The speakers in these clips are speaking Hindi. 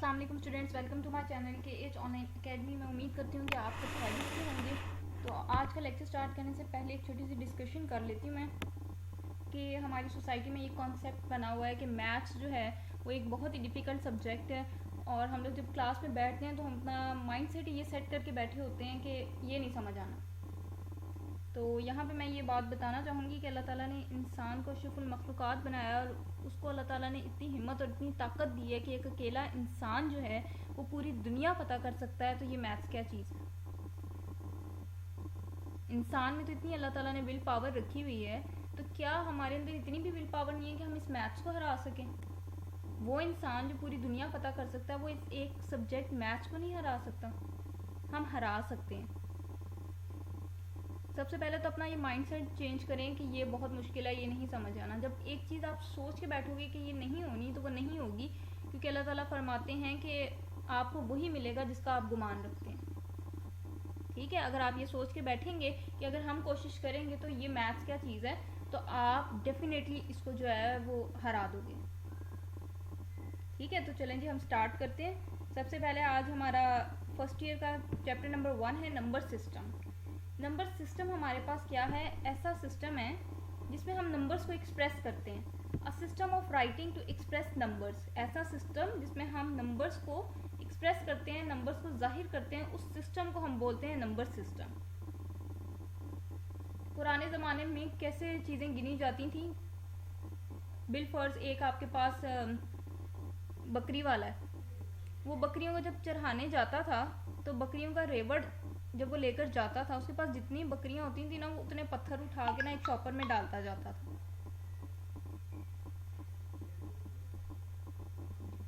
अस्सलाम वालेकुम students, welcome to my channel K H online academy में। उम्मीद करती हूँ कि आप सब खैरियत से होंगे। तो आज का लेक्चर स्टार्ट करने से पहले एक छोटी सी डिस्कशन कर लेती हूँ मैं कि हमारी सोसाइटी में एक कॉन्सेप्ट बना हुआ है कि मैथ्स जो है वो एक बहुत ही डिफ़िकल्ट सब्जेक्ट है, और हम लोग जब क्लास में बैठते हैं तो हम अपना माइंड सेट ये सेट करके बैठे होते हैं कि ये नहीं समझ आना। तो यहाँ पे मैं ये बात बताना चाहूँगी कि अल्लाह ताला ने इंसान को अशरफुल मखलूक़ात बनाया, और उसको अल्लाह ताला ने इतनी हिम्मत और इतनी ताकत दी है कि एक अकेला इंसान जो है वो पूरी दुनिया पता कर सकता है। तो ये मैथ्स क्या चीज़ है? इंसान में तो इतनी अल्लाह ताला ने विल पावर रखी हुई है, तो क्या हमारे अंदर इतनी भी विल पावर नहीं है कि हम इस मैथ्स को हरा सकें? वो इंसान जो पूरी दुनिया पता कर सकता है वो इस एक सब्जेक्ट मैथ्स को नहीं हरा सकता? हम हरा सकते हैं। सबसे पहले तो अपना ये माइंडसेट चेंज करें कि ये बहुत मुश्किल है, ये नहीं समझ आना। जब एक चीज़ आप सोच के बैठोगे कि ये नहीं होनी, तो वो नहीं होगी, क्योंकि अल्लाह ताला फरमाते हैं कि आपको वही मिलेगा जिसका आप गुमान रखते हैं। ठीक है, अगर आप ये सोच के बैठेंगे कि अगर हम कोशिश करेंगे तो ये मैथ्स क्या चीज़ है, तो आप डेफिनेटली इसको जो है वो हरा दोगे। ठीक है, तो चलें जी हम स्टार्ट करते हैं। सबसे पहले आज हमारा फर्स्ट ईयर का चैप्टर नंबर 1 है नंबर सिस्टम। नंबर सिस्टम हमारे पास क्या है? ऐसा सिस्टम है जिसमें हम नंबर्स को एक्सप्रेस करते हैं। A system of writing to express numbers. ऐसा सिस्टम जिसमें हम नंबर्स को एक्सप्रेस करते हैं, नंबर्स को जाहिर करते हैं, उस सिस्टम को हम बोलते हैं नंबर सिस्टम। पुराने ज़माने में कैसे चीज़ें गिनी जाती थी? बिलफर्ज एक आपके पास बकरी वाला है, वो बकरियों को जब चरहाने जाता था तो बकरियों का रेवड़ जब वो लेकर जाता था, उसके पास जितनी बकरियां होती थी ना, वो उतने पत्थर उठा के ना एक चॉपर में डालता जाता था।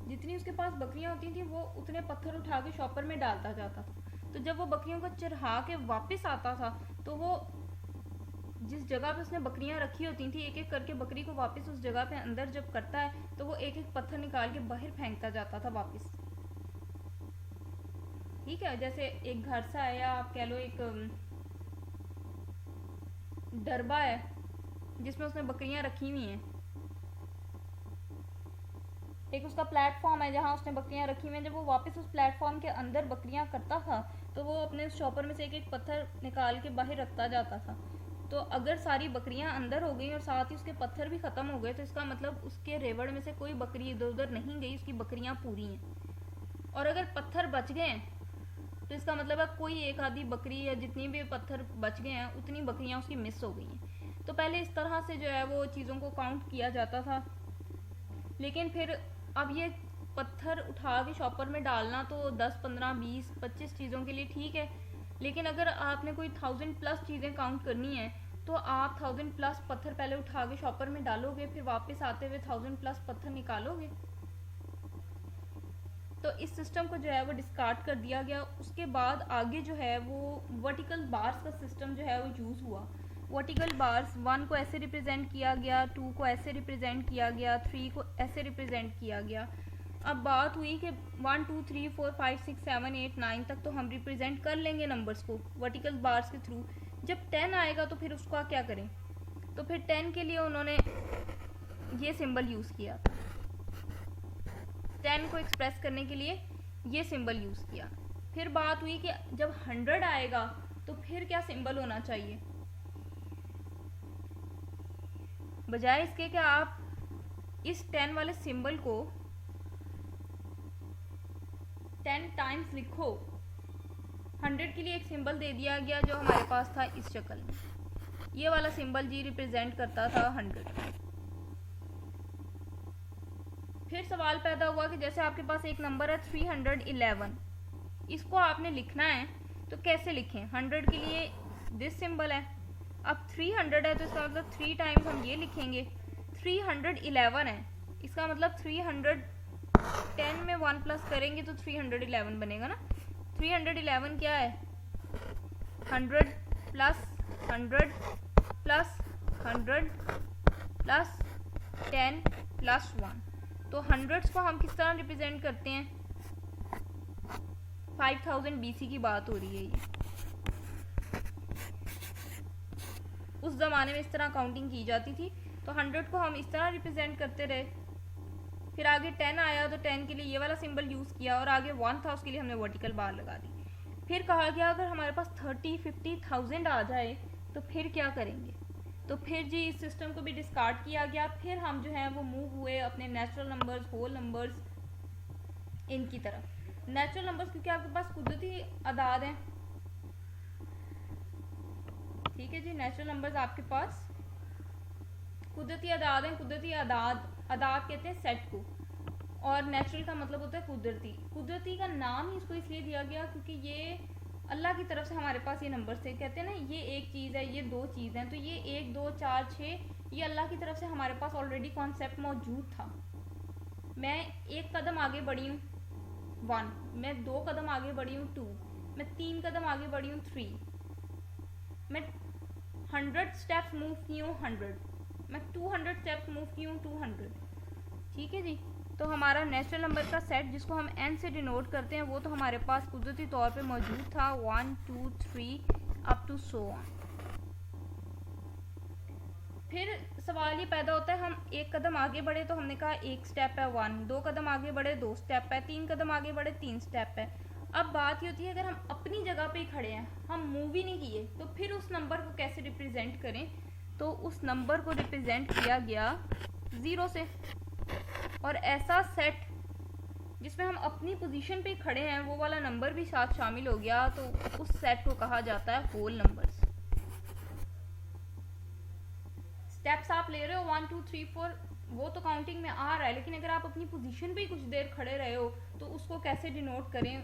जितनी उसके पास बकरियां होती थी वो उतने पत्थर उठा के शॉपर में डालता जाता था। तो जब वो बकरियों को चरहा के वापस आता था तो वो जिस जगह पे उसने बकरियां रखी होती थी, एक एक करके बकरी को वापस उस जगह पे अंदर जब करता है तो वो एक एक पत्थर निकाल के बाहर फेंकता जाता था वापस। ठीक है, जैसे एक घर सा है, या आप कह लो एक डरबा है जिसमें उसने बकरियां रखी हुई हैं। एक उसका प्लेटफॉर्म है जहां उसने बकरियां रखी हुई हैं। जब वो वापस उस प्लेटफॉर्म के अंदर बकरियां करता था तो वो अपने उस शॉपर में से एक एक पत्थर निकाल के बाहर रखता जाता था। तो अगर सारी बकरियां अंदर हो गई और साथ ही उसके पत्थर भी ख़त्म हो गए, तो इसका मतलब उसके रेवड़ में से कोई बकरी इधर उधर नहीं गई, उसकी बकरियां पूरी हैं। और अगर पत्थर बच गए तो इसका मतलब है कोई एक आधी बकरी या जितनी भी पत्थर बच गए हैं उतनी बकरियां उसकी मिस हो गई हैं। तो पहले इस तरह से जो है वो चीज़ों को काउंट किया जाता था, लेकिन फिर अब ये पत्थर उठा के शॉपर में डालना तो 10, 15, 20, 25 चीज़ों के लिए ठीक है, लेकिन अगर आपने कोई 1000+ चीज़ें काउंट करनी है तो आप 1000+ पत्थर पहले उठा के शॉपर में डालोगे, फिर वापस आते हुए 1000+ पत्थर निकालोगे। तो इस सिस्टम को जो है वो डिस्कार्ड कर दिया गया। उसके बाद आगे जो है वो वर्टिकल बार्स का सिस्टम जो है वो यूज़ हुआ। वर्टिकल बार्स 1 को ऐसे रिप्रेजेंट किया गया, 2 को ऐसे रिप्रेजेंट किया गया, 3 को ऐसे रिप्रेजेंट किया गया। अब बात हुई कि 1, 2, 3, 4, 5, 6, 7, 8, 9 तक तो हम रिप्रेजेंट कर लेंगे नंबर्स को वर्टिकल बार्स के थ्रू। जब 10 आएगा तो फिर उसका क्या करें? तो फिर 10 के लिए उन्होंने ये सिंबल यूज़ किया था। 10 को एक्सप्रेस करने के लिए ये सिंबल यूज़ किया। फिर बात हुई कि जब 100 आएगा तो फिर क्या सिंबल होना चाहिए? बजाय इसके कि आप इस 10 वाले सिंबल को 10 टाइम्स लिखो, 100 के लिए एक सिंबल दे दिया गया जो हमारे पास था इस शक्ल में। ये वाला सिंबल जी रिप्रेजेंट करता था 100। फिर सवाल पैदा हुआ कि जैसे आपके पास एक नंबर है 311, इसको आपने लिखना है तो कैसे लिखें? 100 के लिए दिस सिंबल है, अब 300 है तो इसका मतलब 3 टाइम्स हम ये लिखेंगे। 311 है, इसका मतलब 310 में 1 प्लस करेंगे तो 311 बनेगा ना। 311 क्या है? 100 प्लस 100 प्लस 100 प्लस 10 प्लस 1। तो हंड्रेड्स को हम किस तरह रिप्रेजेंट करते हैं? 5000 BC की बात हो रही है ये। उस ज़माने में इस तरह काउंटिंग की जाती थी, तो 100 को हम इस तरह रिप्रेजेंट करते रहे। फिर आगे 10 आया तो 10 के लिए ये वाला सिंबल यूज़ किया, और आगे 1 था उसके लिए हमने वर्टिकल बार लगा दी। फिर कहा गया अगर हमारे पास 30-50,000 आ जाए तो फिर क्या करेंगे। तो फिर जी इस सिस्टम को भी डिस्कार्ड किया गया। फिर हम जो हैं वो मूव हुए अपने नेचुरल नंबर्स, होल नंबर्स, इनकी तरफ। नेचुरल नंबर्स क्योंकि आपके पास कुदरती अदाद हैं, ठीक है जी। नेचुरल नंबर्स आपके पास कुदरती अदाद हैं। कुदरती अदाद कहते हैं सेट को, और नेचुरल का मतलब होता है कुदरती। कुदरती का नाम ही इसको इसलिए दिया गया क्योंकि ये अल्लाह की तरफ से हमारे पास ये नंबर से, कहते हैं ना ये एक चीज़ है, ये दो चीज़ हैं, तो ये 1, 2, 4, 6 ये अल्लाह की तरफ से हमारे पास ऑलरेडी कॉन्सेप्ट मौजूद था। मैं एक कदम आगे बढ़ी हूँ 1, मैं 2 कदम आगे बढ़ी हूँ 2, मैं 3 कदम आगे बढ़ी हूँ 3, मैं 100 स्टेप्स मूव की हूँ 100, मैं 200 स्टेप्स मूव की हूँ 200, ठीक है जी। तो हमारा नेचुरल नंबर का सेट जिसको हम n से डिनोट करते हैं वो तो हमारे पास कुदरती तौर पे मौजूद था 1, 2, 3 अप टू सो ऑन। फिर सवाल ये पैदा होता है, हम एक कदम आगे बढ़े तो हमने कहा एक स्टेप है 1, 2 कदम आगे बढ़े 2 स्टेप है, 3 कदम आगे बढ़े 3 स्टेप है। अब बात ये होती है अगर हम अपनी जगह पे ही खड़े हैं, हम मूव ही नहीं किए, तो फिर उस नंबर को कैसे रिप्रेजेंट करें। तो उस नंबर को रिप्रेजेंट किया गया 0 से, और ऐसा सेट जिसमें हम अपनी पोजीशन पे खड़े हैं वो वाला नंबर भी साथ शामिल हो गया, तो उस सेट को कहा जाता है होल नंबर्स। स्टेप्स आप ले रहे हो 1, 2, 3, 4 वो तो काउंटिंग में आ रहा है, लेकिन अगर आप अपनी पोजीशन पे ही कुछ देर खड़े रहे हो तो उसको कैसे डिनोट करें,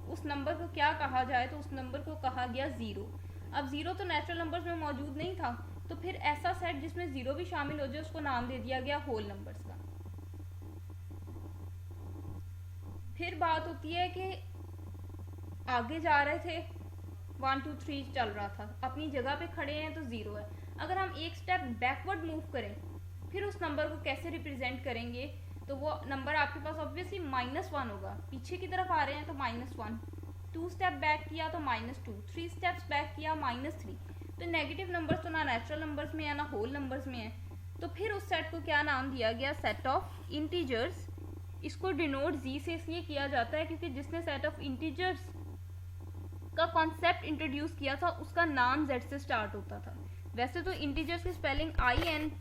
उस नंबर को क्या कहा जाए। तो उस नंबर को कहा गया 0। अब 0 तो नेचुरल नंबर्स में मौजूद नहीं था, तो फिर ऐसा सेट जिसमें 0 भी शामिल हो जाए उसको नाम दे दिया गया होल नंबर्स का। फिर बात होती है कि आगे जा रहे थे 1, 2, 3 चल रहा था, अपनी जगह पे खड़े हैं तो 0 है। अगर हम एक स्टेप बैकवर्ड मूव करें फिर उस नंबर को कैसे रिप्रेजेंट करेंगे, तो वो नंबर आपके पास ऑब्वियसली -1 होगा। पीछे की तरफ आ रहे हैं तो -1, 2 स्टेप बैक किया तो -2, 3 स्टेप्स बैक किया -3। तो नेगेटिव नंबर्स तो ना नेचुरल नंबर्स में है ना होल नंबर्स में है। तो फिर उस सेट को क्या नाम दिया गया, सेट ऑफ इंटीजर्स। इसको डिनोट जी से इसलिए किया जाता है क्योंकि जिसने सेट ऑफ इंटीजर्स का कॉन्सेप्ट इंट्रोड्यूस किया था उसका नाम Z से स्टार्ट होता था। वैसे तो इंटीजर्स की स्पेलिंग INTEGERS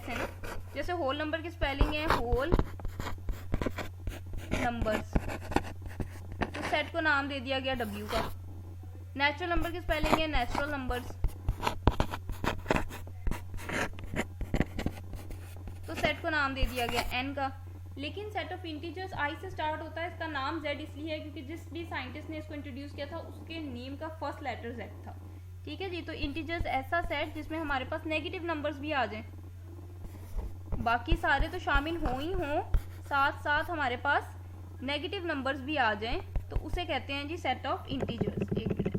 है ना, जैसे होल नंबर की स्पेलिंग है होल नंबर्स, तो सेट को नाम दे दिया गया W का। नेचुरल नंबर की स्पेलिंग है नेचुरल नंबर्स, तो सेट को नाम दे दिया गया N का। लेकिन सेट ऑफ इंटीजर्स I से स्टार्ट होता है, इसका नाम Z इसलिए है क्योंकि जिस भी साइंटिस्ट ने इसको इंट्रोड्यूस किया था उसके नेम का फर्स्ट लेटर Z था, ठीक है जी। तो इंटीजर्स ऐसा सेट जिसमें हमारे पास नेगेटिव नंबर्स भी आ जाएं, बाकी सारे तो शामिल हो ही हों, साथ साथ हमारे पास नेगेटिव नंबर्स भी आ जाएं, तो उसे कहते हैं जी सेट ऑफ इंटीजर्स। एक minute,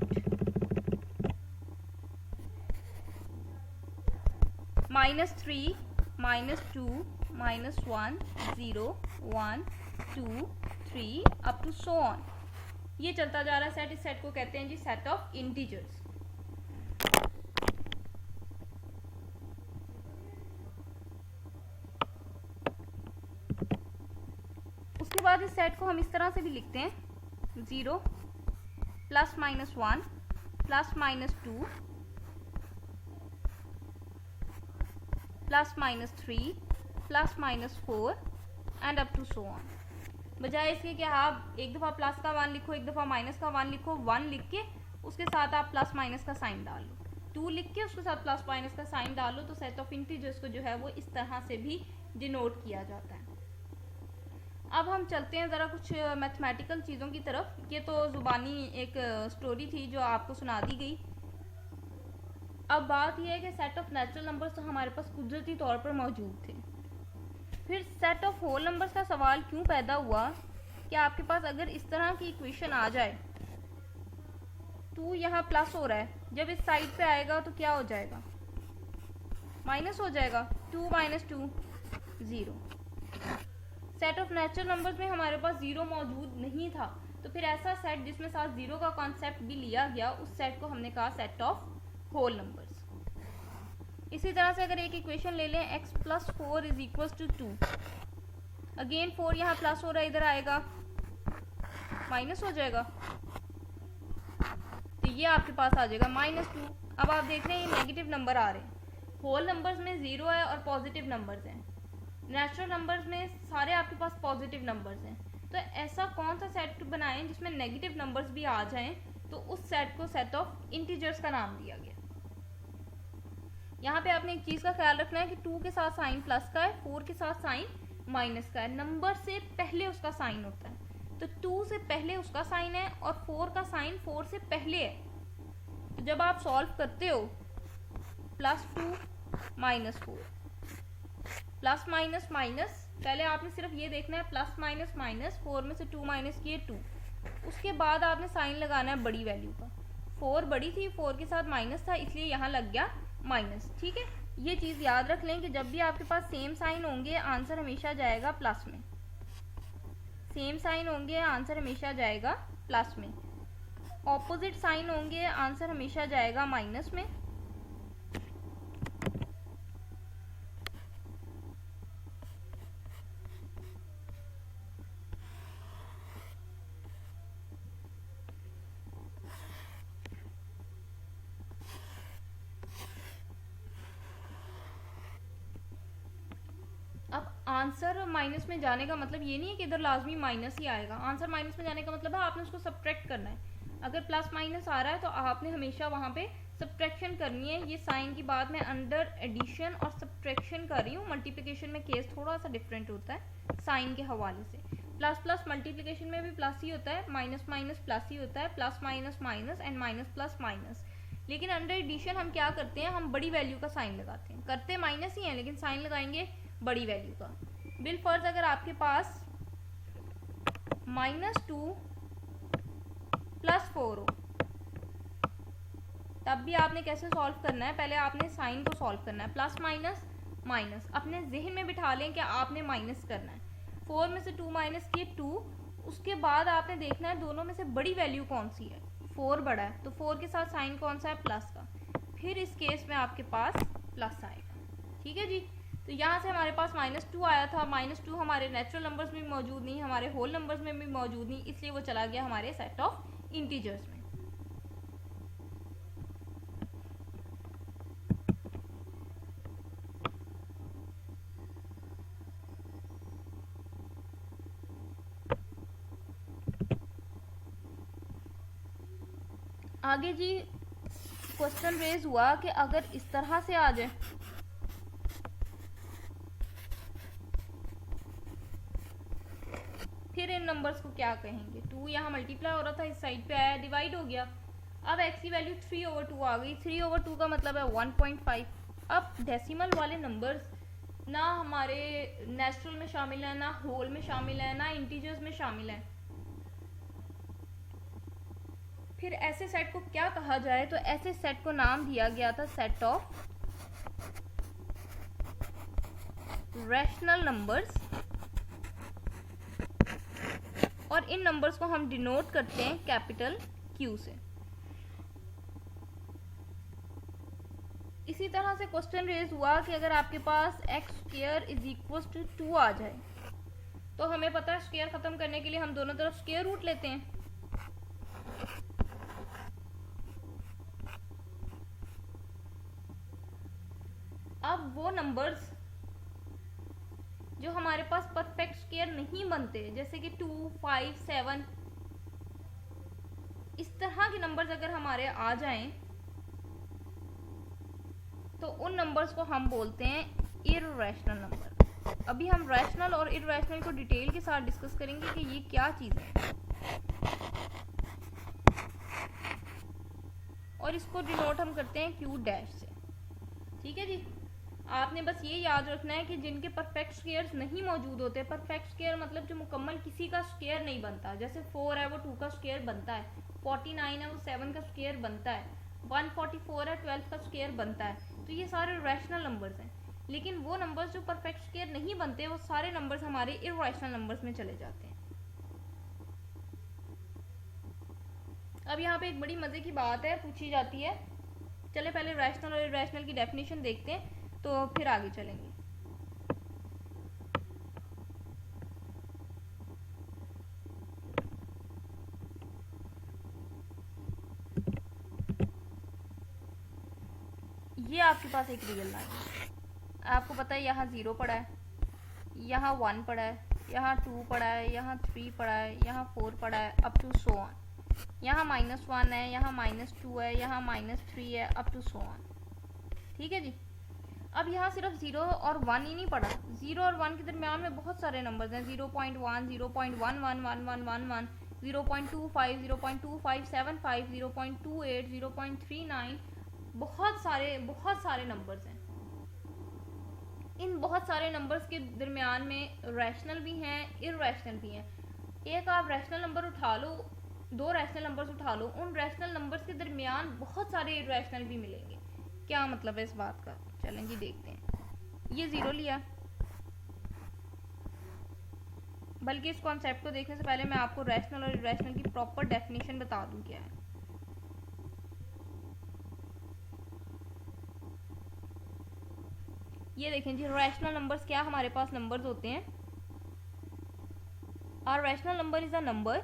-3, -2, -1, 0, 1, 2, 3 up to so on, ये चलता जा रहा है सेट। इस सेट को कहते हैं जी सेट ऑफ इंटीजर्स। उसके बाद इस सेट को हम इस तरह से भी लिखते हैं 0 +- 1 +- 2 +-3 +-4 and up to so on. बजाय इसके कि आप एक दफ़ा प्लस का 1 लिखो, एक दफ़ा माइनस का 1 लिखो, 1 लिख के उसके साथ आप प्लस माइनस का साइन डाल लो, 2 लिख के उसके साथ प्लस माइनस का साइन डाल लो, तो सेट ऑफ इंटीजर्स को जो है वो इस तरह से भी डिनोट किया जाता है। अब हम चलते हैं ज़रा कुछ मैथमेटिकल चीज़ों की तरफ। ये तो ज़ुबानी एक स्टोरी थी जो आपको सुना दी गई। अब बात यह है कि सेट ऑफ नेचुरल नंबर्स तो हमारे पास कुदरती तौर पर मौजूद थे। फिर सेट ऑफ होल नंबर्स का सवाल क्यों पैदा हुआ कि आपके पास अगर इस तरह की इक्वेशन आ जाए, 2 यहाँ प्लस हो रहा है, जब इस साइड पे आएगा तो क्या हो जाएगा, माइनस हो जाएगा, 2 - 2 0। सेट ऑफ नेचुरल नंबर्स में हमारे पास 0 मौजूद नहीं था, तो फिर ऐसा सेट जिसमें साथ 0 का कॉन्सेप्ट भी लिया गया, उस सेट को हमने कहा सेट ऑफ होल नंबर्स। इसी तरह से अगर एक इक्वेशन ले लें x plus 4 is equal to 2, again 4 यहाँ प्लस हो रहा है, इधर आएगा माइनस हो जाएगा, तो ये आपके पास आ जाएगा -2। अब आप देख रहे हैं ये नेगेटिव नंबर आ रहे हैं, होल नंबर्स में 0 है और पॉजिटिव नंबर्स हैं, नेचुरल नंबर्स में सारे आपके पास पॉजिटिव नंबर्स हैं। तो ऐसा कौन सा सेट बनाएं जिसमें नेगेटिव नंबर्स भी आ जाएं, तो उस सेट को सेट ऑफ इंटीजर्स का नाम दिया गया। यहाँ पे आपने एक चीज़ का ख्याल रखना है कि 2 के साथ साइन प्लस का है, 4 के साथ साइन माइनस का है, नंबर से पहले उसका साइन होता है। तो 2 से पहले उसका साइन है और 4 का साइन 4 से पहले है। तो जब आप सॉल्व करते हो +2 -4 प्लस माइनस माइनस, पहले आपने सिर्फ ये देखना है प्लस माइनस माइनस, 4 में से 2 माइनस किए 2, उसके बाद आपने साइन लगाना है बड़ी वैल्यू का। 4 बड़ी थी, 4 के साथ माइनस था, इसलिए यहाँ लग गया माइनस। ठीक है, ये चीज़ याद रख लें कि जब भी आपके पास सेम साइन होंगे आंसर हमेशा जाएगा प्लस में, सेम साइन होंगे आंसर हमेशा जाएगा प्लस में, ऑपोजिट साइन होंगे आंसर हमेशा जाएगा माइनस में। अब आंसर माइनस में जाने का मतलब ये नहीं है कि इधर लाजमी माइनस ही आएगा, आंसर माइनस में जाने का मतलब है आपने उसको सब्ट्रैक्ट करना है। अगर प्लस माइनस आ रहा है तो आपने हमेशा वहाँ पे सब्ट्रैक्शन करनी है। ये साइन की बात मैं अंडर एडिशन और सब्ट्रैक्शन कर रही हूँ, मल्टीप्लिकेशन में केस थोड़ा सा डिफरेंट होता है साइन के हवाले से। प्लस प्लस मल्टीप्लिकेशन में भी प्लस ही होता है, माइनस माइनस प्लस ही होता है, plus minus minus and minus plus minus. लेकिन अंडर एडिशन हम क्या करते हैं, हम बड़ी वैल्यू का साइन लगाते हैं, करते माइनस ही हैं लेकिन साइन लगाएंगे बड़ी वैल्यू का। बिल फर्ज अगर आपके पास -2 + 4 हो, तब भी आपने कैसे सॉल्व करना है, पहले आपने साइन को सॉल्व करना है, प्लस माइनस माइनस अपने जहन में बिठा लें कि आपने माइनस करना है। 4 में से 2 माइनस किए 2, उसके बाद आपने देखना है दोनों में से बड़ी वैल्यू कौन सी है। 4 बड़ा है तो 4 के साथ साइन कौन सा है, प्लस का, फिर इस केस में आपके पास प्लस आएगा। ठीक है जी, तो यहाँ से हमारे पास -2 आया था, -2 हमारे नेचुरल नंबर्स में भी मौजूद नहीं, हमारे होल नंबर्स में भी मौजूद नहीं, इसलिए वो चला गया हमारे सेट ऑफ इंटीजर्स में। आगे जी क्वेश्चन रेज हुआ कि अगर इस तरह से आ जाए, फिर इन नंबर्स को क्या कहेंगे। 2 यहाँ मल्टीप्लाई हो रहा था, इस साइड पे आया डिवाइड हो गया, अब x की वैल्यू 3/2 आ गई। 3/2 का मतलब है 1.5। अब डेसिमल वाले नंबर्स ना हमारे नेचुरल में शामिल है, ना होल में शामिल है, ना इंटीजर्स में शामिल है, फिर ऐसे सेट को क्या कहा जाए, तो ऐसे सेट को नाम दिया गया था सेट ऑफ रैशनल नंबर्स, और इन नंबर्स को हम डिनोट करते हैं कैपिटल Q से। इसी तरह से क्वेश्चन रेज हुआ कि अगर आपके पास x² = 2 आ जाए, तो हमें पता है स्क्वायर खत्म करने के लिए हम दोनों तरफ स्क्वायर रूट लेते हैं। अब वो नंबर्स जो हमारे पास परफेक्ट स्क्वायर नहीं बनते, जैसे कि 2, 5, 7, इस तरह के नंबर्स अगर हमारे आ जाएं, तो उन नंबर्स को हम बोलते हैं इर्रेशनल नंबर। अभी हम रैशनल और इर्रेशनल को डिटेल के साथ डिस्कस करेंगे कि ये क्या चीज़ है, और इसको डिनोट हम करते हैं Q' से। ठीक है जी, आपने बस ये याद रखना है कि जिनके परफेक्ट स्क्वायर्स नहीं मौजूद होते, परफेक्ट स्क्वायर मतलब जो मुकम्मल किसी का स्क्वायर नहीं बनता, जैसे 4 है वो 2 का स्क्वायर बनता है, 49 है वो 7 का स्क्वायर बनता है, 144 है 12 का स्क्वायर बनता है, तो ये सारे रैशनल नंबर्स हैं। लेकिन वो नंबर्स जो परफेक्ट स्क्वायर नहीं बनते, वो सारे नंबर्स हमारे इर्रेशनल नंबर्स में चले जाते हैं। अब यहाँ पे एक बड़ी मजे की बात है पूछी जाती है चले पहले रैशनल और इरैशनल की डेफिनेशन देखते हैं, तो फिर आगे चलेंगे। ये आपके पास एक रियल लाइन है, आपको पता है यहाँ 0 पड़ा है, यहाँ 1 पड़ा है, यहाँ 2 पड़ा है, यहाँ 3 पड़ा है, यहाँ 4 पड़ा है, अप टू सो ऑन। यहाँ -1 है, यहाँ -2 है, यहाँ -3 है, अप टू सो ऑन। ठीक है जी। अब यहाँ सिर्फ 0 और 1 ही नहीं पड़ा, 0 और 1 के दरमियान में बहुत सारे नंबर्स हैं, 0.1, 0.111111, 0.25, 0.2575, 0.28, 0.39, बहुत सारे नंबर्स हैं। इन बहुत सारे नंबर्स के दरमियान में रैशनल भी हैं, इररैशनल भी हैं। एक आप रैशनल नंबर उठा लो, 2 रैशनल नंबर्स उठा लो, उन रैशनल नंबर्स के दरमियान बहुत सारे इररैशनल भी मिलेंगे। क्या मतलब है इस बात का, चलें जी देखते हैं। ये 0 लिया, बल्कि इस कॉन्सेप्ट को देखने से पहले मैं आपको रैशनल और इररैशनल की प्रॉपर डेफिनेशन बता दूं क्या है। ये देखें जी, रैशनल नंबर्स क्या हमारे पास नंबर्स होते हैं। Are rational number is a number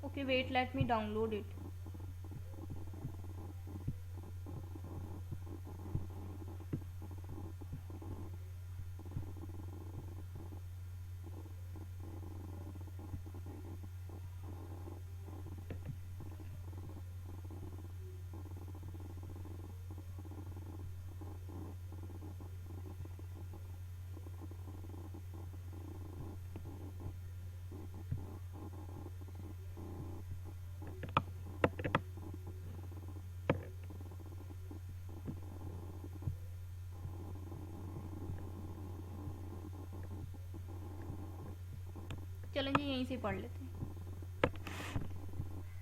okay, wait, let me download it. चलें जी यहीं से पढ़ लेते हैं।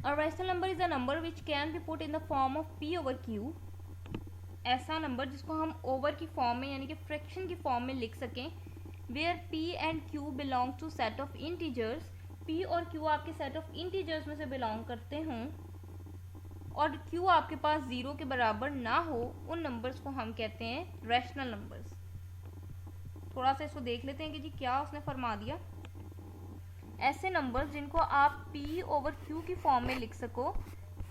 A rational number is a number which can be put in the form of p over q। ऐसा नंबर जिसको हम ओवर की फॉर्म में यानी कि फ्रैक्शन की फॉर्म में लिख सकें, where p and q belong to set of integers। p और q आपके सेट ऑफ इंटीजर्स में से बिलोंग करते हों और q आपके पास 0 के बराबर ना हो, उन नंबर्स को हम कहते हैं रैशनल नंबर्स। थोड़ा सा इसको देख लेते हैं कि जी क्या उसने फरमा दिया। ऐसे नंबर्स जिनको आप p ओवर q की फॉर्म में लिख सको,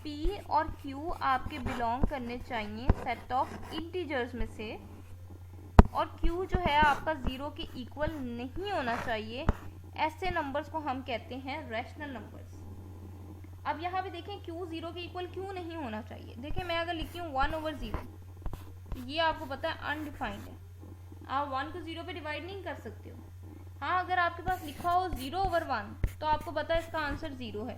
p और q आपके बिलोंग करने चाहिए सेट ऑफ इंटीजर्स में से, और q जो है आपका 0 के इक्वल नहीं होना चाहिए। ऐसे नंबर्स को हम कहते हैं रैशनल नंबर्स। अब यहाँ पे देखें q 0 के इक्वल क्यों नहीं होना चाहिए। देखें मैं अगर लिखती हूँ 1/0, ये आपको पता है अनडिफाइंड है, आप 1 को 0 पे डिवाइड नहीं कर सकते हो। हाँ, अगर आपके पास लिखा हो 0/1 तो आपको पता है इसका आंसर 0 है।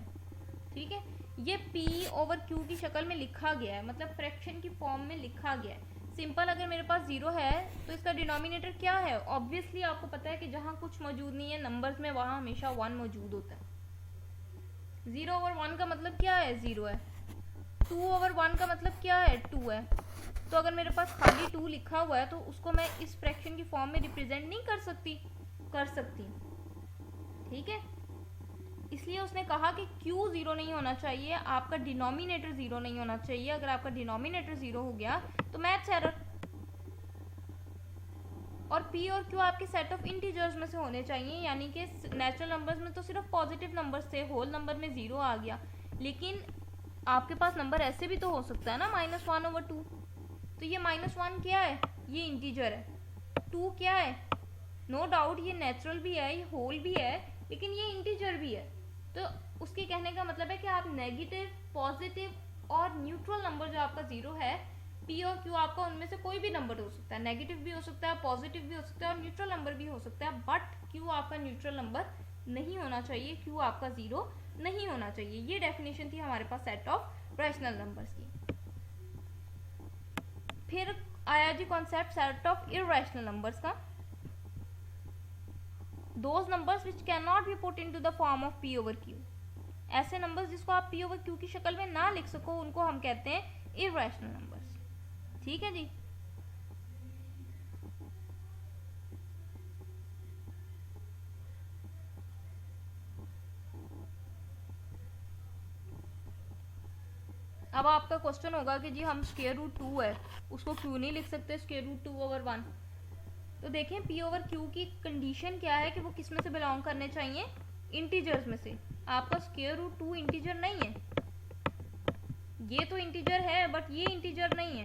ठीक है, ये p ओवर q की शक्ल में लिखा गया है, मतलब फ्रैक्शन की फॉर्म में लिखा गया है। सिंपल, अगर मेरे पास 0 है तो इसका डिनोमिनेटर क्या है। ऑब्वियसली आपको पता है कि जहाँ कुछ मौजूद नहीं है नंबर्स में, वहाँ हमेशा 1 मौजूद होता है। 0/1 का मतलब क्या है, 0 है। 2/1 का मतलब क्या है, 2 है। तो अगर मेरे पास खाली 2 लिखा हुआ है तो उसको मैं इस फ्रैक्शन की फॉर्म में रिप्रेजेंट नहीं कर सकती। ठीक है, इसलिए उसने कहा कि q 0 नहीं होना चाहिए, आपका डिनोमिनेटर 0 नहीं होना चाहिए। अगर आपका डिनोमिनेटर 0 हो गया तो मैथ्स एरर। और p और q आपके सेट ऑफ इंटीजर्स में से होने चाहिए, यानी कि नेचुरल नंबर्स में तो सिर्फ पॉजिटिव नंबर्स थे, होल नंबर में 0 आ गया, लेकिन आपके पास नंबर ऐसे भी तो हो सकता है ना, -1/2। तो ये -1 क्या है, ये इंटीजर है। 2 क्या है, नो डाउट ये नेचुरल भी है, ये होल भी है, लेकिन ये इंटीजर भी है। तो उसके कहने का मतलब है कि आप नेगेटिव, पॉजिटिव और न्यूट्रल नंबर जो आपका 0 है, p और q आपका उनमें से कोई भी नंबर हो सकता है, नेगेटिव भी हो सकता है, पॉजिटिव भी हो सकता है और न्यूट्रल नंबर भी हो सकता है, बट q आपका न्यूट्रल नंबर नहीं होना चाहिए, q आपका 0 नहीं होना चाहिए। ये डेफिनेशन थी हमारे पास सेट ऑफ रैशनल नंबर्स की। फिर आया जी concept set of irrational numbers का। Those numbers which cannot be put into the form of p over q। ऐसे नंबर्स जिसको आप पी ओवर क्यू की शक्ल में ना लिख सको उनको हम कहते हैं इररेशनल नंबर्स। ठीक है जी। अब आपका क्वेश्चन होगा कि जी हम स्क्वायर रूट 2 है उसको क्यों नहीं लिख सकते स्क्वायर रूट 2 ओवर 1। तो देखें पी ओवर क्यू की कंडीशन क्या है कि वो किस में से बिलोंग करने चाहिए, इंटीजर्स में से। आपका स्क्वायर रूट 2 इंटीजर नहीं है, ये तो इंटीजर है बट ये इंटीजर नहीं है।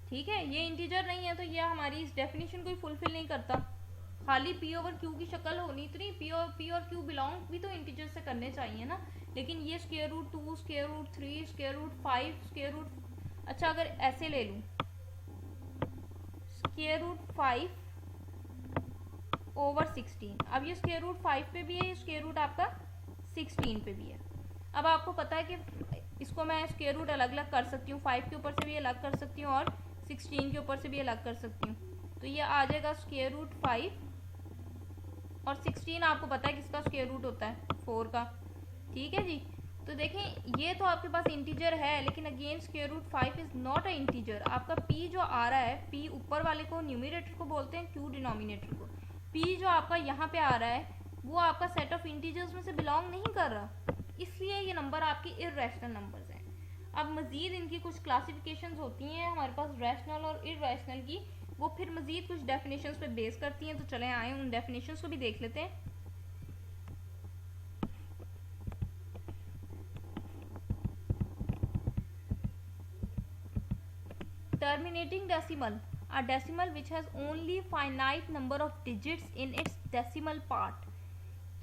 ठीक है, ये इंटीजर नहीं है तो ये हमारी इस डेफिनेशन को ही फुलफिल नहीं करता। खाली पी ओवर क्यू की शक्ल होनी तो नहीं, पी और क्यू बिलोंग भी तो इंटीजर से करने चाहिए ना। लेकिन ये square root 2, square root 3, square root 5, square root, अच्छा अगर ऐसे ले लूं स्क्वायर रूट 5 ओवर 16, अब ये स्क्वायर रूट 5 पे भी है, ये स्क्वायर रूट आपका 16 पे भी है। अब आपको पता है कि इसको मैं स्क्वायर रूट अलग अलग कर सकती हूँ, 5 के ऊपर से भी अलग कर सकती हूँ और 16 के ऊपर से भी अलग कर सकती हूँ। तो ये आ जाएगा स्क्वायर रूट 5 और 16 आपको पता है किसका स्क्वायर रूट होता है, 4 का। ठीक है जी। तो देखें ये तो आपके पास इंटीजर है लेकिन again square root 5 is not a integer. आपका p जो आ रहा है, p ऊपर वाले को न्यूमरेटर को बोलते हैं, q डिनोमिनेटर को। p जो आपका यहाँ पे आ रहा है वो आपका सेट ऑफ इंटीजर्स में से बिलोंग नहीं कर रहा, इसलिए ये नंबर आपके इररेशनल नंबर्स हैं। अब मजीद इनकी कुछ क्लासिफिकेशंस होती हैं हमारे पास रैशनल और इररेशनल की, वो फिर मजीद कुछ डेफिनेशंस पे बेस करती हैं। तो चले आए उन डेफिनेशंस को भी देख लेते हैं। Terminating decimal, a decimal which has only finite number of digits in its decimal part।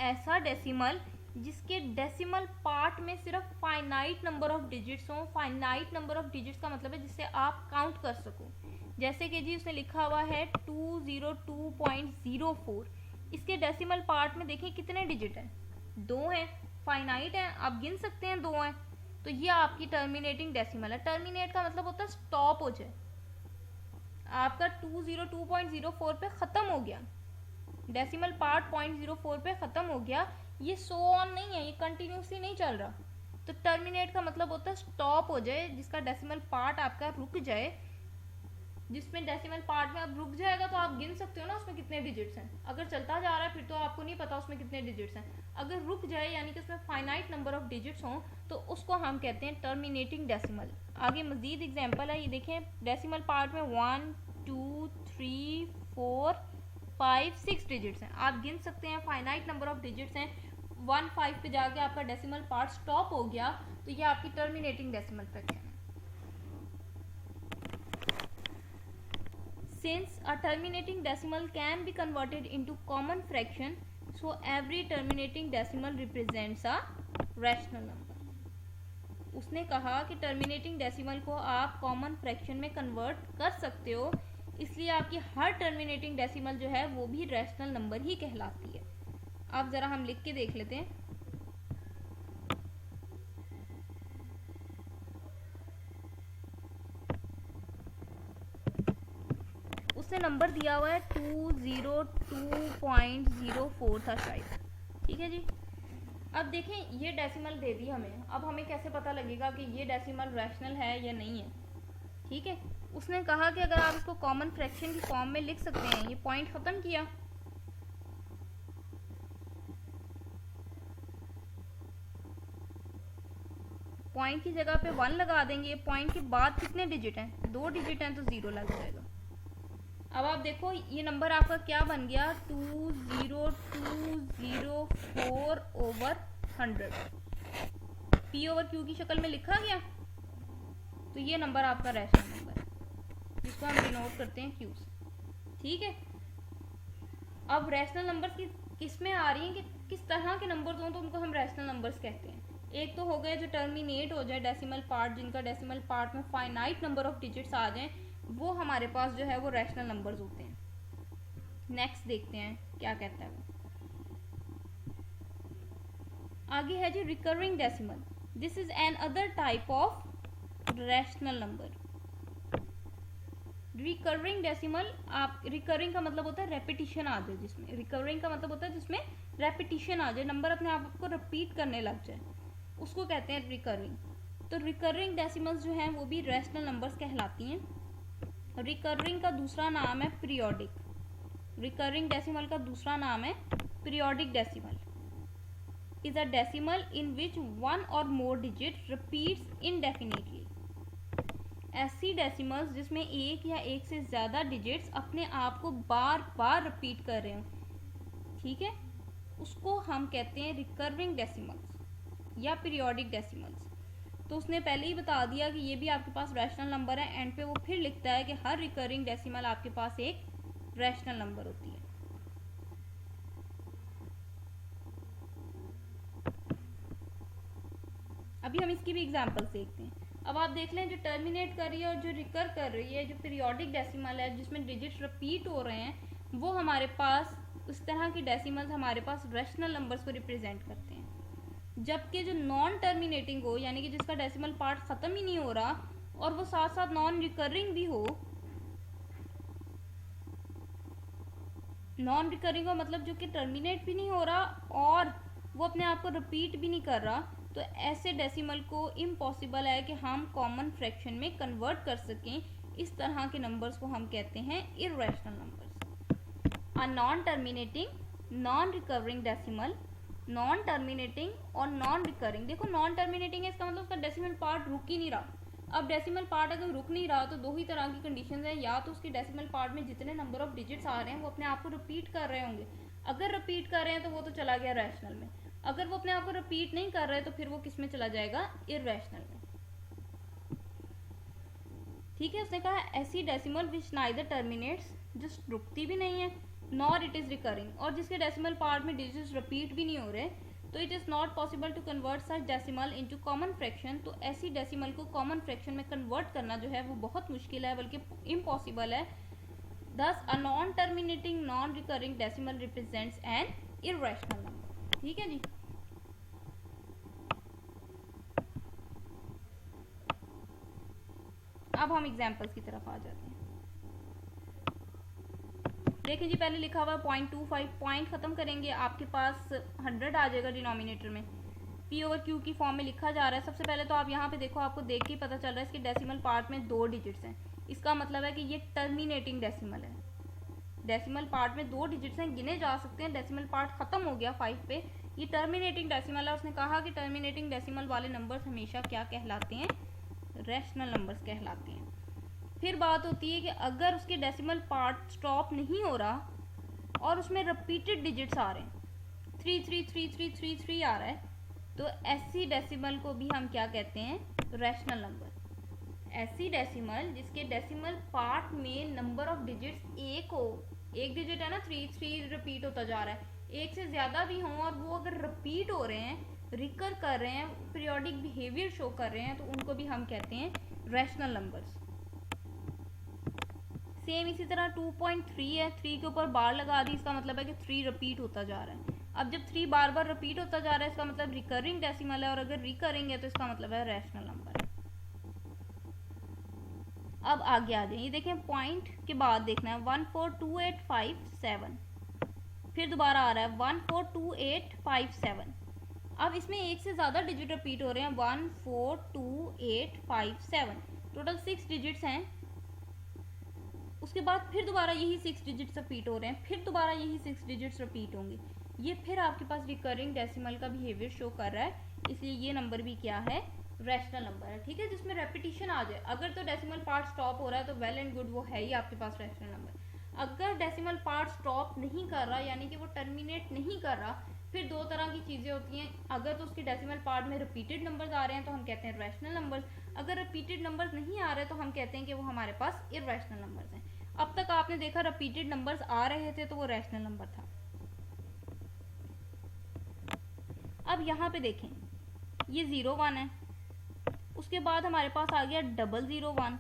ऐसा डेसिमल जिसके डेसिमल पार्ट में सिर्फ फाइनाइट नंबर ऑफ डिजिट्स हों। फाइनाइट नंबर ऑफ डिजिट्स का मतलब है जिससे आप काउंट कर सको। जैसे कि जी उसने लिखा हुआ है 202.04, इसके डेसिमल पार्ट में देखिए कितने डिजिट हैं, 2 हैं, फाइनाइट हैं, आप गिन सकते हैं 2 हैं। तो ये आपकी टर्मिनेटिंग डेसिमल है। टर्मिनेट का मतलब होता है स्टॉप हो जाए, आपका 202.04 पे ख़त्म हो गया, डेसिमल पार्ट 0.04 पे ख़त्म हो गया, ये सो ऑन नहीं है, ये कंटिन्यूसली नहीं चल रहा। तो टर्मिनेट का मतलब होता है स्टॉप हो जाए, जिसका डेसिमल पार्ट आपका रुक जाए। जिसमें डेसिमल पार्ट में अब रुक जाएगा तो आप गिन सकते हो ना उसमें कितने डिजिट्स हैं। अगर चलता जा रहा है फिर तो आपको नहीं पता उसमें कितने डिजिट्स हैं। अगर रुक जाए यानी कि उसमें फाइनाइट नंबर ऑफ डिजिट्स हों तो उसको हम कहते हैं टर्मिनेटिंग डेसिमल। आगे मजीद एग्जांपल है, ये देखें डेसिमल पार्ट में 1 2 3 4 5 6 डिजिट्स हैं, आप गिन सकते हैं, फाइनाइट नंबर ऑफ डिजिट्स हैं। 1 5 पे जाके आपका डेसिमल पार्ट स्टॉप हो गया तो ये आपकी टर्मिनेटिंग डेसिमल फ्रैक्शन है। Since a terminating decimal can be converted into common fraction, so every terminating decimal represents a rational number। उसने कहा कि टर्मिनेटिंग डेसिमल को आप कॉमन फ्रैक्शन में कन्वर्ट कर सकते हो, इसलिए आपकी हर टर्मिनेटिंग डेसिमल जो है वो भी रैशनल नंबर ही कहलाती है। अब ज़रा हम लिख के देख लेते हैं। उसने नंबर दिया हुआ है 202.04 था शायद। ठीक है जी। अब देखें ये डेसिमल दे दी हमें, अब हमें कैसे पता लगेगा कि ये डेसिमल रैशनल है या नहीं है। ठीक है, उसने कहा कि अगर आप इसको कॉमन फ्रैक्शन की फॉर्म में लिख सकते हैं, ये पॉइंट ख़त्म किया, पॉइंट की जगह पे 1 लगा देंगे, पॉइंट के बाद कितने डिजिट हैं, 2 डिजिट हैं तो 0 लग जाएगा। अब आप देखो ये नंबर आपका क्या बन गया, 20204 ओवर 100, पी ओवर क्यू की शक्ल में लिखा गया। तो ये नंबर आपका रैशनल नंबर है जिसको हम डिनोट करते हैं क्यू से। ठीक है, अब रैशनल नंबर्स की किस में आ रही हैं कि किस तरह के नंबर्स हों तो उनको हम रैशनल नंबर्स कहते हैं। एक तो हो गए जो टर्मिनेट हो जाए डेसिमल पार्ट, जिनका डेसिमल पार्ट में फाइनाइट नंबर ऑफ डिजिट्स आ जाएं, वो हमारे पास जो है वो रैशनल नंबर्स होते हैं। नेक्स्ट देखते हैं क्या कहता है वो। आगे है जी recurring decimal. This is another type of rational number. Recurring decimal, आप रिकरिंग का मतलब होता है रेपिटिशन आ जाए, जिसमें रिकरिंग का मतलब होता है जिसमें रेपिटिशन आ जाए, नंबर अपने आप को रिपीट करने लग जाए, उसको कहते हैं रिकरिंग। तो रिकरिंग डेसिमल्स जो हैं वो भी रैशनल नंबर्स कहलाती हैं। रिकरिंग का दूसरा नाम है पीरियोडिक। रिकरिंग डेसिमल का दूसरा नाम है periodic decimal. Is a decimal in which one और मोर डिजिट रिपीट्स इनडेफिनिटली। ऐसी डेसिमल्स जिसमें एक या एक से ज़्यादा डिजिट्स अपने आप को बार बार रिपीट कर रहे हो, ठीक है, उसको हम कहते हैं रिकरिंग डेसिमल्स या पीरियोडिक डेसिमल्स। तो उसने पहले ही बता दिया कि ये भी आपके पास रैशनल नंबर है। एंड पे वो फिर लिखता है कि हर रिकरिंग डेसिमल आपके पास एक रैशनल नंबर होती है। अभी हम इसकी भी एग्जांपल्स देखते हैं। अब आप देख लें, जो टर्मिनेट कर रही है और जो रिकर कर रही है, जो पीरियोडिक डेसिमल है जिसमें डिजिट्स रिपीट हो रहे हैं, वो हमारे पास इस तरह की डेसिमल्स हमारे पास रैशनल नंबर्स को रिप्रेजेंट करते हैं। जबकि जो नॉन टर्मिनेटिंग हो, यानी कि जिसका डेसिमल पार्ट ख़त्म ही नहीं हो रहा और वो साथ साथ नॉन रिकरिंग भी हो, नॉन रिकरिंग हो मतलब जो कि टर्मिनेट भी नहीं हो रहा और वो अपने आप को रिपीट भी नहीं कर रहा, तो ऐसे डेसिमल को इम्पॉसिबल है कि हम कॉमन फ्रैक्शन में कन्वर्ट कर सकें। इस तरह के नंबर्स को हम कहते हैं irrational numbers. A non terminating non recovering decimal, non terminating और नॉन रिकरिंग। देखो नॉन टर्मिनेटिंग है, इसका मतलब उसका डेसिमल पार्ट रुक ही नहीं रहा। अब डेसिमल पार्ट अगर रुक नहीं रहा तो दो ही तरह की कंडीशंस है, या तो उसके डेसिमल पार्ट में जितने नंबर ऑफ डिजिट्स आ रहे हैं वो अपने आप को रिपीट कर रहे होंगे। अगर रिपीट कर रहे हैं तो वो तो चला गया रैशनल में, अगर वो अपने आप को रिपीट नहीं कर रहे तो फिर वो किस में चला जाएगा, इर्रेशनल में। ठीक है, उसने कहा ऐसी डेसिमल विच नाइदर टर्मिनेट्स, जो रुकती भी नहीं है, नॉर इट इज रिकरिंग, और जिसके डेसिमल पार्ट में डिजिट्स रिपीट भी नहीं हो रहे, तो it is not possible to convert such decimal into common fraction. तो ऐसी डेसिमल को कॉमन फ्रैक्शन में कन्वर्ट करना जो है वो बहुत मुश्किल है, बल्कि इम्पॉसिबल है। दस a non terminating non recurring decimal represents an irrational number. ठीक है जी। अब हम एग्जाम्पल्स की तरफ आ जाते हैं। देखिए जी, पहले लिखा हुआ है 0.25, पॉइंट खत्म करेंगे आपके पास 100 आ जाएगा डिनोमिनेटर में। पी ओवर क्यू की फॉर्म में लिखा जा रहा है। सबसे पहले तो आप यहाँ पे देखो, आपको देख के पता चल रहा है इसके डेसिमल पार्ट में 2 डिजिट्स हैं। इसका मतलब है कि ये टर्मिनेटिंग डेसिमल है। डेसिमल पार्ट में 2 डिजिट्स हैं, गिने जा सकते हैं। डेसिमल पार्ट खत्म हो गया 5 पे, ये टर्मिनेटिंग डेसिमल है। उसने कहा कि टर्मिनेटिंग डेसिमल वाले नंबर्स हमेशा क्या कहलाते हैं, रैशनल नंबर्स कहलाते हैं। फिर बात होती है कि अगर उसके डेसिमल पार्ट स्टॉप नहीं हो रहा और उसमें रिपीटेड डिजिट्स आ रहे हैं, 3 3 3 3 3 3 आ रहा है, तो ऐसी डेसिमल को भी हम क्या कहते हैं, रैशनल नंबर। ऐसी डेसिमल जिसके डेसिमल पार्ट में नंबर ऑफ डिजिट्स एक हो, एक डिजिट है ना, 3 3 रिपीट होता जा रहा है, एक से ज़्यादा भी हों और वो अगर रिपीट हो रहे हैं, रिकर कर रहे हैं, पीरियोडिक बिहेवियर शो कर रहे हैं, तो उनको भी हम कहते हैं रैशनल नंबर्स। सेम इसी तरह 2.3 है, 3 के ऊपर बार लगा दी, इसका मतलब है कि 3 रिपीट होता जा रहा है। अब जब 3 बार बार रिपीट होता जा रहा है, इसका मतलब रिकरिंग डेसिमल है, और अगर रिकरिंग है तो इसका मतलब है रैशनल नंबर है। अब आगे आ जाइए, देखें पॉइंट के बाद देखना है 142857, फिर दोबारा आ रहा है 142857। अब इसमें एक से ज़्यादा डिजिट रिपीट हो रहे हैं, 142857, टोटल 6 डिजिट्स हैं। उसके बाद फिर दोबारा यही 6 डिजिट्स रिपीट हो रहे हैं, फिर दोबारा यही 6 डिजिट्स रिपीट होंगे। ये फिर आपके पास रिकरिंग डेसिमल का बिहेवियर शो कर रहा है, इसलिए ये नंबर भी क्या है, रैशनल नंबर है। ठीक है, जिसमें रेपिटेशन आ जाए। अगर तो डेसिमल पार्ट स्टॉप हो रहा है तो वेल एंड गुड, वो है ही आपके पास रैशनल नंबर। अगर डेसिमल पार्ट स्टॉप नहीं कर रहा, यानी कि वो टर्मिनेट नहीं कर रहा, फिर 2 तरह की चीज़ें होती हैं। अगर तो उसके डेसिमल पार्ट में रिपीटेड नंबर्स आ रहे हैं तो हम कहते हैं रैशनल नंबर्स, अगर रिपीटेड नंबर्स नहीं आ रहे तो हम कहते हैं कि वो हमारे पास इर्रेशनल नंबर्स हैं। अब तक आपने देखा रिपीटेड नंबर्स आ रहे थे तो वो रैशनल नंबर था। अब यहाँ पे देखें, ये 0 1 है, उसके बाद हमारे पास आ गया 001,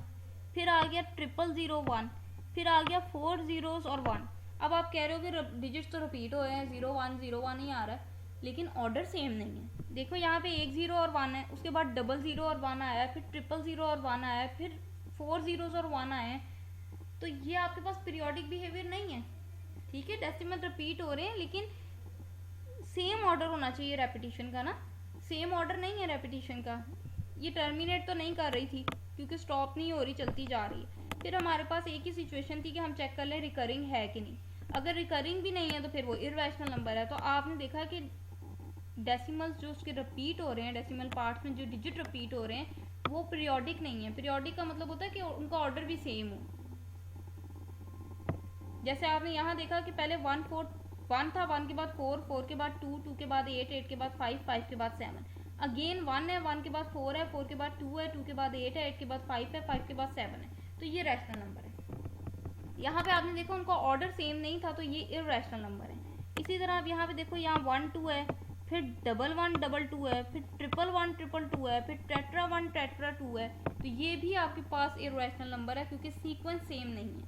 फिर आ गया 00001, फिर आ गया 4 zeros और 1। अब आप कह रहे हो कि डिजिट्स तो रिपीट हो रहे हैं, 01 01 ही आ रहा है, लेकिन ऑर्डर सेम नहीं है। देखो यहाँ पे 1 0 और 1 है, उसके बाद 0 0 और 1 आया है, फिर 0 0 और 1 आया है, फिर 4 zeros और 1 आए हैं, तो ये आपके पास पीरियोडिक बिहेवियर नहीं है, ठीक है। डेसिमल रिपीट हो रहे हैं लेकिन सेम ऑर्डर होना चाहिए रेपिटेशन का ना, सेम ऑर्डर नहीं है रेपिटेशन का। ये टर्मिनेट तो नहीं कर रही थी क्योंकि स्टॉप नहीं हो रही, चलती जा रही है। फिर हमारे पास एक ही सिचुएशन थी कि हम चेक कर लें रिकरिंग है कि नहीं। अगर रिकरिंग भी नहीं है तो फिर वो इररेशनल नंबर है। तो आपने देखा कि डेसिमल्स जो उसके रिपीट हो रहे हैं, डेसिमल पार्ट्स में जो डिजिट रिपीट हो रहे हैं वो पीरियोडिक नहीं है। पीरियोडिक का मतलब होता है कि उनका ऑर्डर भी सेम हो। जैसे आपने यहाँ देखा कि पहले 1 था, 1 के बाद 4, 4 के बाद 2, 2 के बाद 8, 8 के बाद 5, 5 के बाद 7, अगेन 1 है, 1 के बाद 4 है, 4 के बाद 2 है, 2 के बाद 8 है, 8 के बाद 5 है, 5 के बाद 7 है। तो ये रैशनल नंबर है। यहाँ पे आपने देखा उनका ऑर्डर सेम नहीं था, तो ये इररेशनल नंबर है। इसी तरह आप यहाँ पे देखो, यहाँ 1 2 है, फिर 1 1 2 2 है, फिर 1 1 2 2 है, फिर टेट्रा 1 टेट्रा 2 है। तो ये भी आपके पास इररेशनल नंबर है क्योंकि सीक्वेंस सेम नहीं है,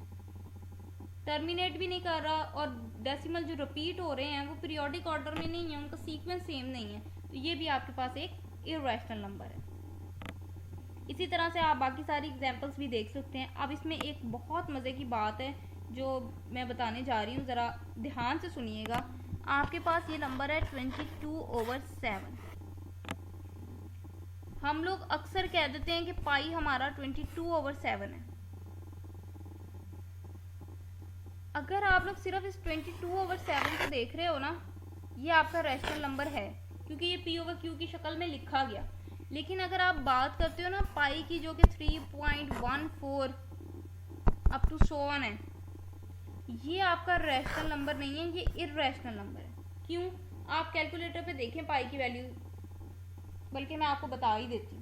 टर्मिनेट भी नहीं कर रहा, और डेसिमल जो रिपीट हो रहे हैं वो पीरियोडिक ऑर्डर में नहीं है, उनका सीक्वेंस सेम नहीं है। तो ये भी आपके पास एक इररेशनल नंबर है। इसी तरह से आप बाकी सारी एग्जांपल्स भी देख सकते हैं। अब इसमें एक बहुत मज़े की बात है जो मैं बताने जा रही हूँ, ज़रा ध्यान से सुनिएगा। आपके पास ये नंबर है 22/7। हम लोग अक्सर कह देते हैं कि पाई हमारा 22/7 है। अगर आप लोग सिर्फ इस 22/7 को देख रहे हो ना, ये आपका रैशनल नंबर है क्योंकि ये p/q की शक्ल में लिखा गया। लेकिन अगर आप बात करते हो ना पाई की, जो कि 3.14 अप टू सो ऑन है, ये आपका रैशनल नंबर नहीं है, ये इररेशनल नंबर है। क्यों? आप कैलकुलेटर पे देखें पाई की वैल्यू, बल्कि मैं आपको बता ही देती हूँ।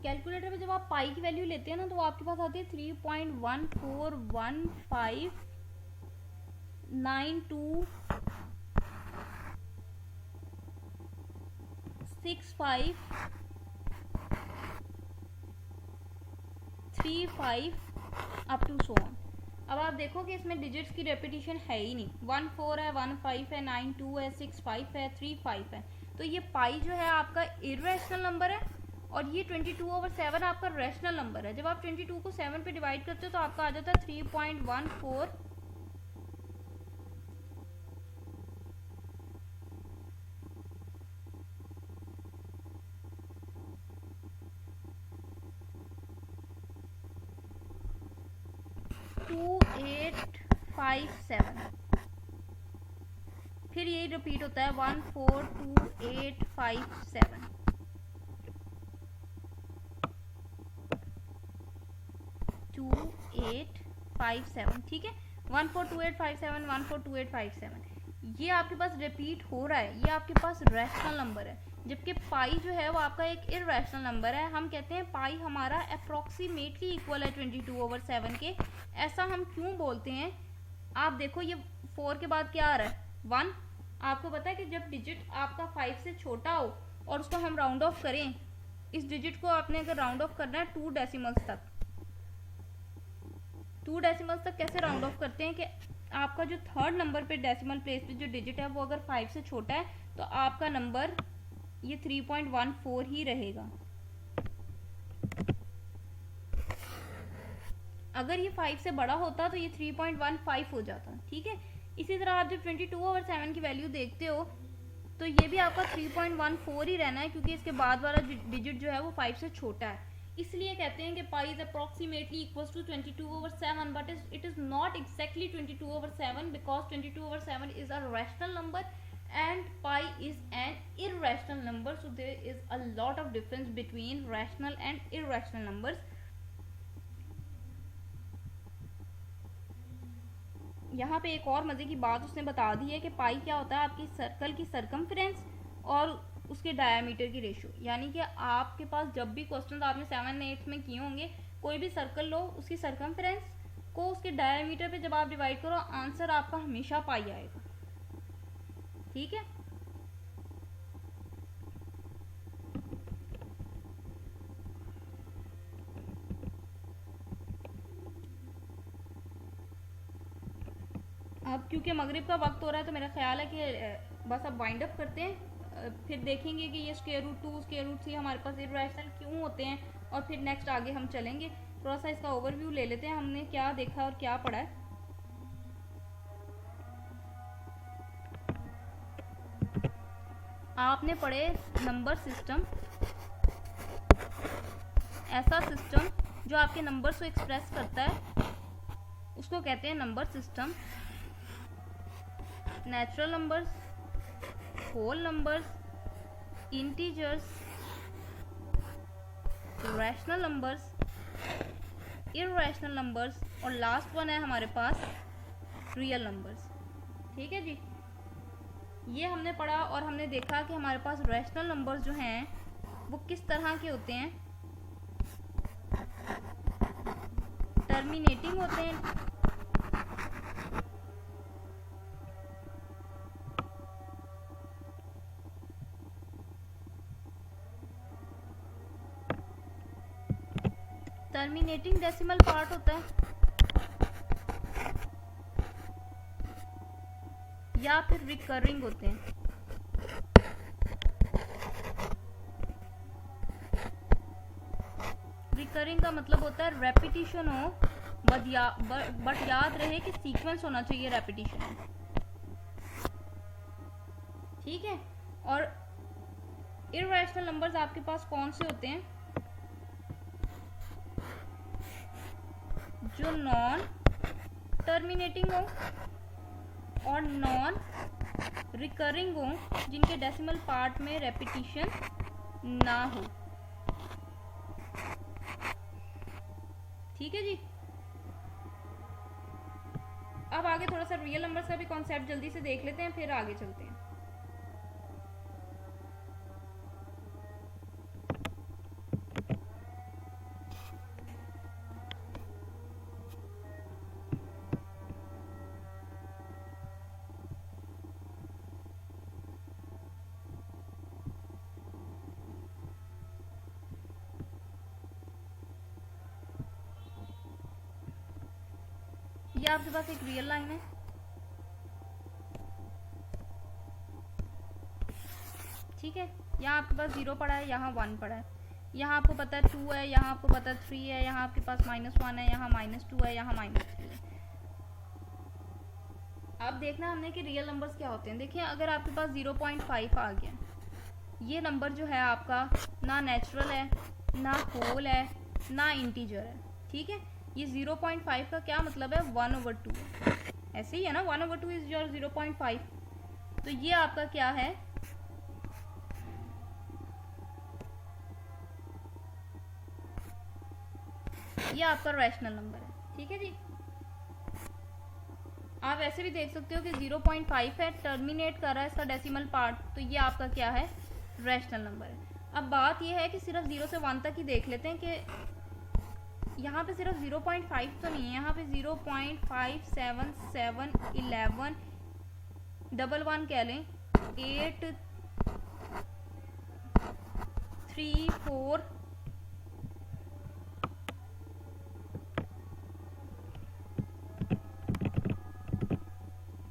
कैलकुलेटर पे जब आप पाई की वैल्यू लेते हैं ना, तो आपके पास आती है 3.14159535 अप टू सो ऑन। अब आप देखो कि इसमें डिजिट्स की रेपिटेशन है ही नहीं। 1 4 है, 1 5 है, 9 2 है, 6 5 है, 3 5 है। तो ये पाई जो है आपका इररेशनल नंबर है और ये 22/7 आपका रैशनल नंबर है। जब आप 22 को 7 पे डिवाइड करते हो तो आपका आ जाता है 3.14 2857। फिर यही रिपीट होता है 142857। 2857, ठीक है। 142857, 142857, ये आपके पास रिपीट हो रहा है, ये आपके पास रैशनल नंबर है। जबकि पाई जो है वो आपका एक इररेशनल नंबर है। हम कहते हैं पाई हमारा अप्रोक्सीमेटली इक्वल है 22/7 के। ऐसा हम क्यों बोलते हैं? आप देखो, ये 4 के बाद क्या आ रहा है? 1। आपको पता है कि जब डिजिट आपका 5 से छोटा हो और उसको हम राउंड ऑफ करें, इस डिजिट को आपने अगर राउंड ऑफ करना है 2 डेसिमल्स तक, 2 डेसिमल्स तक कैसे राउंड ऑफ करते हैं कि आपका जो थर्ड नंबर पे डेसिमल प्लेस पे जो डिजिट है वो अगर 5 से छोटा है तो आपका नंबर ये 3.14 ही रहेगा। अगर ये 5 से बड़ा होता तो ये 3.15 हो जाता, ठीक है। इसी तरह आप जब 22/7 की वैल्यू देखते हो तो ये भी आपका 3.14 ही रहना है क्योंकि इसके बाद वाला डिजिट जो है वो 5 से छोटा है। इसलिए कहते हैं कि pi is approximately equals to 22/7, but it is not exactly 22/7 because 22/7 is a rational number and pi is an irrational number, so there is a lot of difference between rational and irrational numbers. यहाँ पे एक और मजे की बात उसने बता दी है कि पाई क्या होता है, आपकी सर्कल की सरकमफ्रेंस और उसके डायामीटर की रेशियो। यानी कि आपके पास जब भी क्वेश्चन आपने 7 8 में किए होंगे, कोई भी सर्कल लो, उसकी सरकमफ्रेंस को उसके डायामीटर पे जब आप डिवाइड करो, आंसर आपका हमेशा पाई आएगा। ठीक है, अब क्योंकि मगरिब का वक्त हो रहा है तो मेरा ख्याल है कि बस अब वाइंड अप करते हैं। फिर देखेंगे कि ये स्क्वायर रूट 2 स्क्वायर रूट 3 हमारे पास इर्रेशनल क्यों होते हैं, और फिर नेक्स्ट आगे हम चलेंगे। थोड़ा सा इसका ओवरव्यू ले लेते हैं, हमने क्या देखा और क्या पढ़ा है। आपने पढ़े नंबर सिस्टम, ऐसा सिस्टम जो आपके नंबर्स को एक्सप्रेस करता है उसको कहते हैं number system. Natural numbers, whole numbers, integers, rational numbers, irrational numbers, और लास्ट वन है हमारे पास रियल नंबर्स। ठीक है जी, ये हमने पढ़ा और हमने देखा कि हमारे पास रैशनल नंबर्स जो हैं वो किस तरह के होते हैं। टर्मिनेटिंग होते हैं, टर्मिनेटिंग डेसिमल पार्ट होता है, या फिर रिकरिंग होते हैं। रिकरिंग का मतलब होता है रेपिटिशन हो, बट याद रहे कि सीक्वेंस होना चाहिए रेपिटिशन में। ठीक है, और इररैशनल नंबर्स आपके पास कौन से होते हैं? जो नॉन टर्मिनेटिंग हो और नॉन रिकरिंग हो, जिनके डेसिमल पार्ट में रेपिटिशन ना हो। ठीक है जी, अब आगे थोड़ा सा रियल नंबर्स का भी कॉन्सेप्ट जल्दी से देख लेते हैं, फिर आगे चलते हैं। ये आपके पास एक रियल लाइन है, ठीक है। यहाँ आपके पास 0 पड़ा है, यहाँ 1 पड़ा है, यहाँ आपको पता है 2 है, यहाँ आपको पता है 3 है, यहाँ आपके पास -1 है, यहाँ -2 है, यहाँ -3 है। अब देखना हमने कि रियल नंबर्स क्या होते हैं। देखिए, अगर आपके पास 0.5 आ गया, ये नंबर जो है आपका ना नेचुरल है, ना होल है, ना इंटीजर है। ठीक है, ये 0.5 का क्या मतलब है? 1/2 ऐसे ही है ना, 1/2 इज योर 0.5। तो ये आपका क्या है? ये आपका रैशनल नंबर है। ठीक है जी, आप ऐसे भी देख सकते हो कि 0.5 है, टर्मिनेट कर रहा है इसका डेसिमल पार्ट, तो ये आपका क्या है? रैशनल नंबर है। अब बात ये है कि सिर्फ 0 से 1 तक ही देख लेते हैं कि यहाँ पे सिर्फ 0.5 तो नहीं है, यहाँ पे 0.577 11 11 कह लें, 8 3 4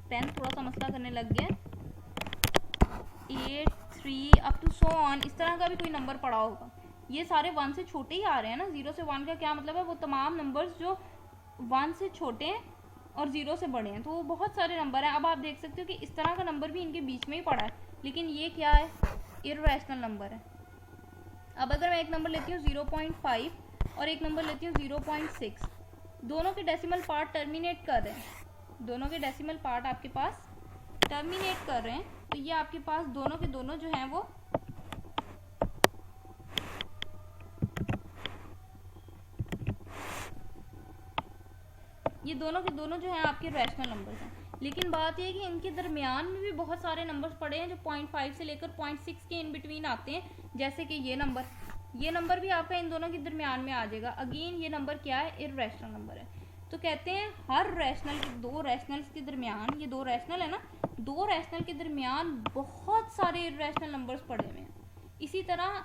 10 थोड़ा सा मसला करने लग गया, 8 3 अप टू सो ऑन, इस तरह का भी कोई नंबर पड़ा होगा। ये सारे 1 से छोटे ही आ रहे हैं ना। 0 से 1 का क्या मतलब है? वो तमाम नंबर्स जो 1 से छोटे हैं और 0 से बड़े हैं, तो वो बहुत सारे नंबर हैं। अब आप देख सकते हो कि इस तरह का नंबर भी इनके बीच में ही पड़ा है, लेकिन ये क्या है? इररैशनल नंबर है। अब अगर मैं एक नंबर लेती हूँ 0.5 और एक नंबर लेती हूँ 0.6, दोनों के डेसिमल पार्ट टर्मिनेट कर रहे हैं, दोनों के डेसिमल पार्ट आपके पास टर्मिनेट कर रहे हैं, तो ये आपके पास दोनों के दोनों जो हैं वो ये दोनों के दोनों जो हैं आपके रैशनल नंबर्स हैं। लेकिन बात यह है कि इनके दरमियान में भी बहुत सारे नंबर्स पड़े हैं जो 0.5 से लेकर 0.6 के इन बिटवीन आते हैं, जैसे कि ये नंबर भी आपका इन दोनों के दरमियान में आ जाएगा। अगेन ये नंबर क्या है, इर्रेशनल नंबर है। तो कहते हैं हर रैशनल, दो रैशनल्स के दरमियान, ये दो रैशनल है ना, दो रैशनल के दरमियान बहुत सारे इर्रेशनल नंबर्स पड़े हुए हैं। इसी तरह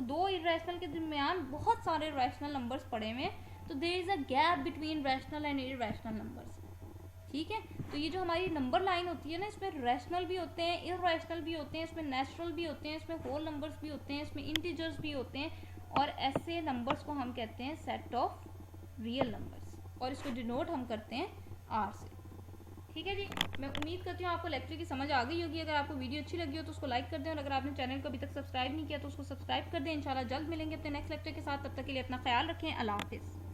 दो इर्रेशनल के दरमियान बहुत सारे रैशनल नंबर्स पड़े हुए हैं। तो there is a gap between rational and irrational numbers. ठीक है, तो ये जो हमारी नंबर लाइन होती है ना, इसमें रैशनल भी होते हैं, इर्रेशनल भी होते हैं, इसमें नेचुरल भी होते हैं, इसमें होल नंबर्स भी होते हैं, इसमें इंटीजर्स भी होते हैं, और ऐसे नंबर्स को हम कहते हैं सेट ऑफ रियल नंबर्स, और इसको डिनोट हम करते हैं आर से। ठीक है जी, मैं उम्मीद करती हूँ आपको लेक्चर की समझ आ गई होगी। अगर आपको वीडियो अच्छी लगी हो तो उसको लाइक कर दें, और अगर आपने चैनल को अभी तक सब्सक्राइब नहीं किया तो उसको सब्सक्राइब कर दें। इंशाल्लाह जल्द मिलेंगे अपने नेक्स्ट लेक्चर के साथ, तब तक के लिए अपना ख्याल रखें। अल्लाह हाफिज़।